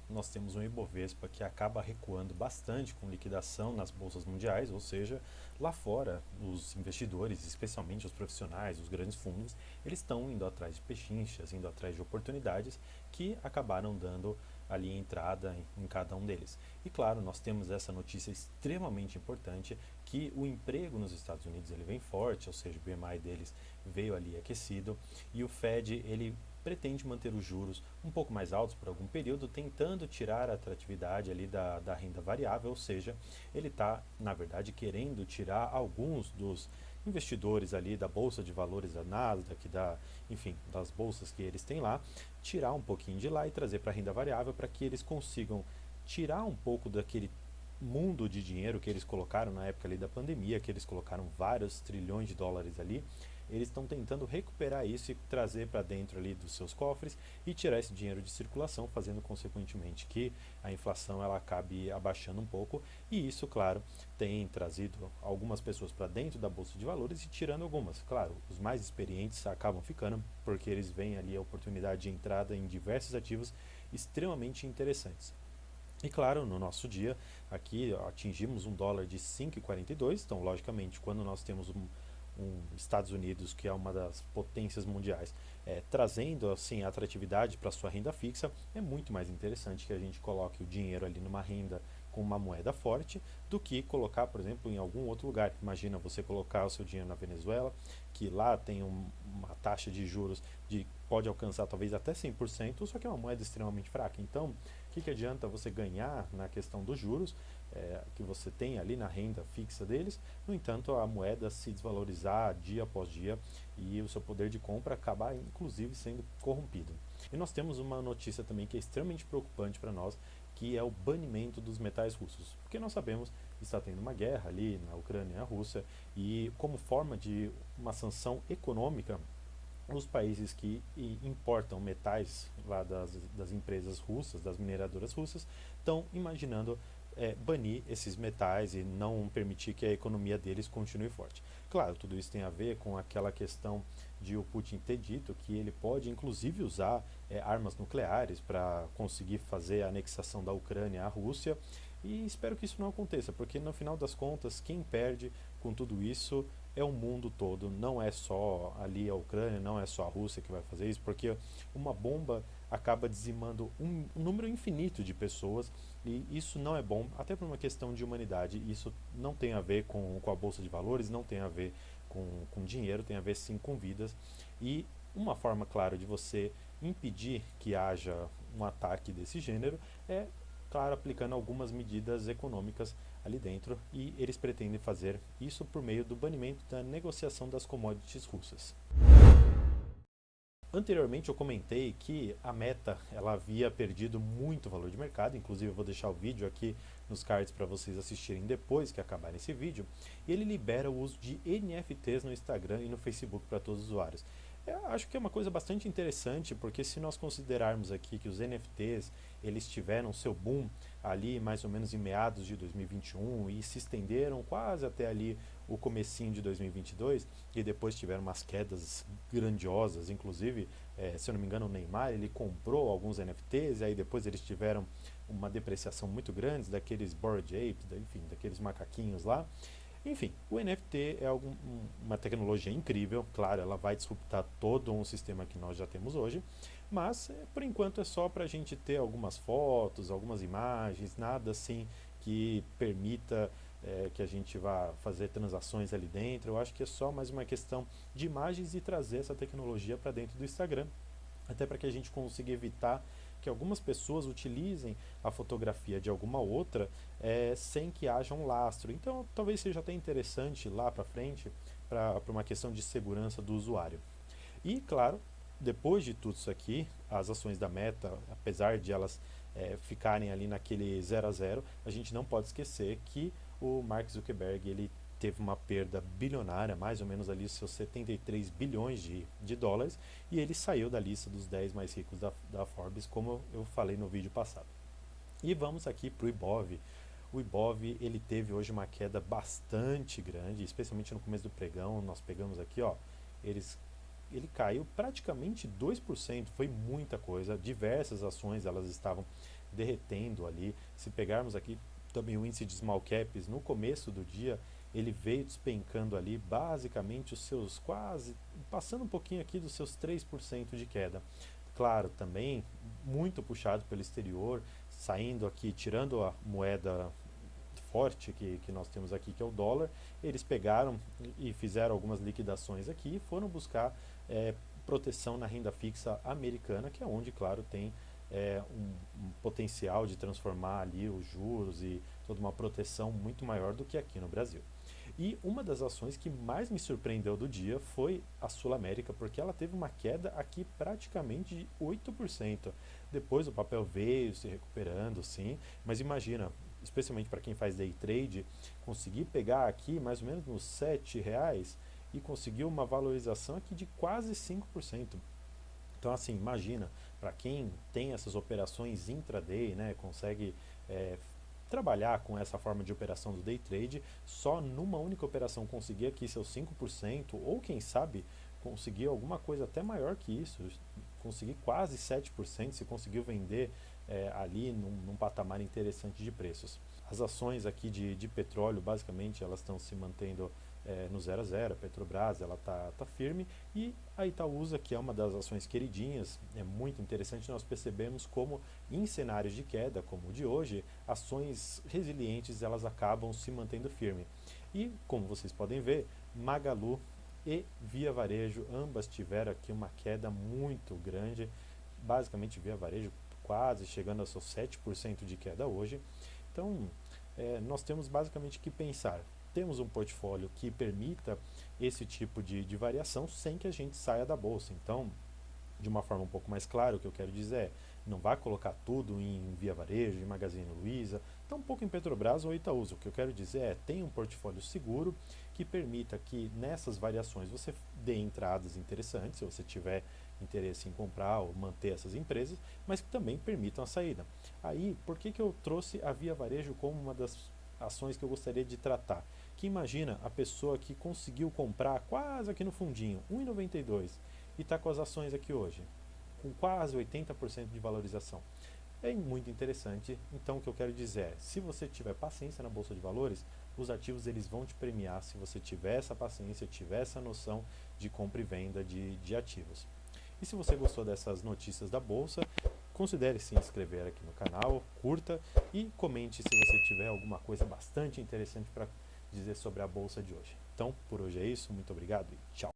nós temos um Ibovespa que acaba recuando bastante com liquidação nas bolsas mundiais, ou seja, lá fora os investidores, especialmente os profissionais, os grandes fundos, eles estão indo atrás de pechinchas, indo atrás de oportunidades que acabaram dando ali entrada em cada um deles. E claro, nós temos essa notícia extremamente importante que o emprego nos Estados Unidos ele vem forte, ou seja, o PMI deles veio ali aquecido e o Fed ele pretende manter os juros um pouco mais altos por algum período, tentando tirar a atratividade ali da renda variável, ou seja, ele está, na verdade, querendo tirar alguns dos investidores ali da Bolsa de Valores da Nasdaq, enfim, das bolsas que eles têm lá, tirar um pouquinho de lá e trazer para a renda variável para que eles consigam tirar um pouco daquele mundo de dinheiro que eles colocaram na época ali da pandemia, que eles colocaram vários trilhões de dólares ali, eles estão tentando recuperar isso e trazer para dentro ali dos seus cofres e tirar esse dinheiro de circulação, fazendo consequentemente que a inflação ela acabe abaixando um pouco e isso, claro, tem trazido algumas pessoas para dentro da bolsa de valores e tirando algumas. Claro, os mais experientes acabam ficando porque eles veem ali a oportunidade de entrada em diversos ativos extremamente interessantes. E claro, no nosso dia, aqui atingimos um dólar de 5,42, então logicamente quando nós temos um Estados Unidos, que é uma das potências mundiais, trazendo assim atratividade para sua renda fixa, é muito mais interessante que a gente coloque o dinheiro ali numa renda com uma moeda forte do que colocar, por exemplo, em algum outro lugar. Imagina você colocar o seu dinheiro na Venezuela, que lá tem uma taxa de juros de pode alcançar talvez até 100%, só que é uma moeda extremamente fraca. Então, que adianta você ganhar na questão dos juros que você tem ali na renda fixa deles, no entanto a moeda se desvalorizar dia após dia e o seu poder de compra acabar inclusive sendo corrompido. E nós temos uma notícia também que é extremamente preocupante para nós, que é o banimento dos metais russos, porque nós sabemos que está tendo uma guerra ali na Ucrânia e na Rússia e como forma de uma sanção econômica os países que importam metais lá das empresas russas, das mineradoras russas, estão imaginando banir esses metais e não permitir que a economia deles continue forte. Claro, tudo isso tem a ver com aquela questão de o Putin ter dito que ele pode inclusive usar armas nucleares para conseguir fazer a anexação da Ucrânia à Rússia e espero que isso não aconteça, porque no final das contas quem perde com tudo isso é o mundo todo, não é só ali a Ucrânia, não é só a Rússia que vai fazer isso, porque uma bomba acaba dizimando um número infinito de pessoas e isso não é bom, até por uma questão de humanidade. Isso não tem a ver com a bolsa de valores, não tem a ver com dinheiro, tem a ver sim com vidas. E uma forma, claro, de você impedir que haja um ataque desse gênero é, claro, aplicando algumas medidas econômicas ali dentro e eles pretendem fazer isso por meio do banimento da negociação das commodities russas. Anteriormente eu comentei que a Meta ela havia perdido muito valor de mercado, inclusive eu vou deixar o vídeo aqui nos cards para vocês assistirem depois que acabar esse vídeo. E ele libera o uso de NFTs no Instagram e no Facebook para todos os usuários. Eu acho que é uma coisa bastante interessante, porque se nós considerarmos aqui que os NFTs eles tiveram seu boom ali mais ou menos em meados de 2021 e se estenderam quase até ali o comecinho de 2022 e depois tiveram umas quedas grandiosas, inclusive, se eu não me engano, o Neymar ele comprou alguns NFTs e aí depois eles tiveram uma depreciação muito grande daqueles Bored Apes, enfim, daqueles macaquinhos lá. Enfim, o NFT é uma tecnologia incrível, claro, ela vai disruptar todo um sistema que nós já temos hoje, mas por enquanto é só para a gente ter algumas fotos, algumas imagens, nada assim que permita que a gente vá fazer transações ali dentro. Eu acho que é só mais uma questão de imagens e trazer essa tecnologia para dentro do Instagram, até para que a gente consiga evitar que algumas pessoas utilizem a fotografia de alguma outra sem que haja um lastro. Então, talvez seja até interessante lá para frente, para uma questão de segurança do usuário. E, claro, depois de tudo isso aqui, as ações da Meta, apesar de elas ficarem ali naquele 0 a 0, a gente não pode esquecer que o Mark Zuckerberg ele teve uma perda bilionária, mais ou menos ali seus 73 bilhões de dólares, e ele saiu da lista dos 10 mais ricos da Forbes, como eu falei no vídeo passado. E vamos aqui para o Ibov. O Ibov ele teve hoje uma queda bastante grande, especialmente no começo do pregão. Nós pegamos aqui, ó, eles ele caiu praticamente 2%, foi muita coisa. Diversas ações elas estavam derretendo ali. Se pegarmos aqui também o índice de small caps no começo do dia, ele veio despencando ali basicamente os seus quase, passando um pouquinho aqui dos seus 3% de queda. Claro, também muito puxado pelo exterior, saindo aqui, tirando a moeda forte que nós temos aqui, que é o dólar, eles pegaram e fizeram algumas liquidações aqui e foram buscar proteção na renda fixa americana, que é onde, claro, tem um potencial de transformar ali os juros e toda uma proteção muito maior do que aqui no Brasil. E uma das ações que mais me surpreendeu do dia foi a Sul América, porque ela teve uma queda aqui praticamente de 8%. Depois o papel veio se recuperando, sim, mas imagina, especialmente para quem faz day trade, conseguir pegar aqui mais ou menos nos R$ 7 e conseguir uma valorização aqui de quase 5%. Então, assim, imagina, para quem tem essas operações intraday, né, consegue é, trabalhar com essa forma de operação do day trade, só numa única operação conseguir aqui seus 5%, ou quem sabe conseguir alguma coisa até maior que isso, conseguir quase 7%, se conseguiu vender ali num patamar interessante de preços. As ações aqui de petróleo, basicamente, elas estão se mantendo no 0 a 0. A Petrobras ela tá firme e a Itaúsa, que é uma das ações queridinhas, é muito interessante. Nós percebemos como em cenários de queda, como o de hoje, ações resilientes elas acabam se mantendo firme. E como vocês podem ver, Magalu e Via Varejo ambas tiveram aqui uma queda muito grande, basicamente Via Varejo quase chegando aos seus 7% de queda hoje. Então, nós temos basicamente que pensar, temos um portfólio que permita esse tipo de variação sem que a gente saia da bolsa. Então, de uma forma um pouco mais clara, o que eu quero dizer é, não vá colocar tudo em Via Varejo, em Magazine Luiza, tampouco em Petrobras ou Itaúsa. O que eu quero dizer é, tenha um portfólio seguro que permita que nessas variações você dê entradas interessantes, se você tiver interesse em comprar ou manter essas empresas, mas que também permitam a saída. Aí, por que eu trouxe a Via Varejo como uma das ações que eu gostaria de tratar? Que imagina a pessoa que conseguiu comprar quase aqui no fundinho, 1,92, e está com as ações aqui hoje, com quase 80% de valorização. É muito interessante. Então, o que eu quero dizer é, se você tiver paciência na bolsa de valores, os ativos eles vão te premiar se você tiver essa paciência, tiver essa noção de compra e venda de ativos. E se você gostou dessas notícias da bolsa, considere se inscrever aqui no canal, curta e comente se você tiver alguma coisa bastante interessante para dizer sobre a bolsa de hoje. Então, por hoje é isso. Muito obrigado e tchau.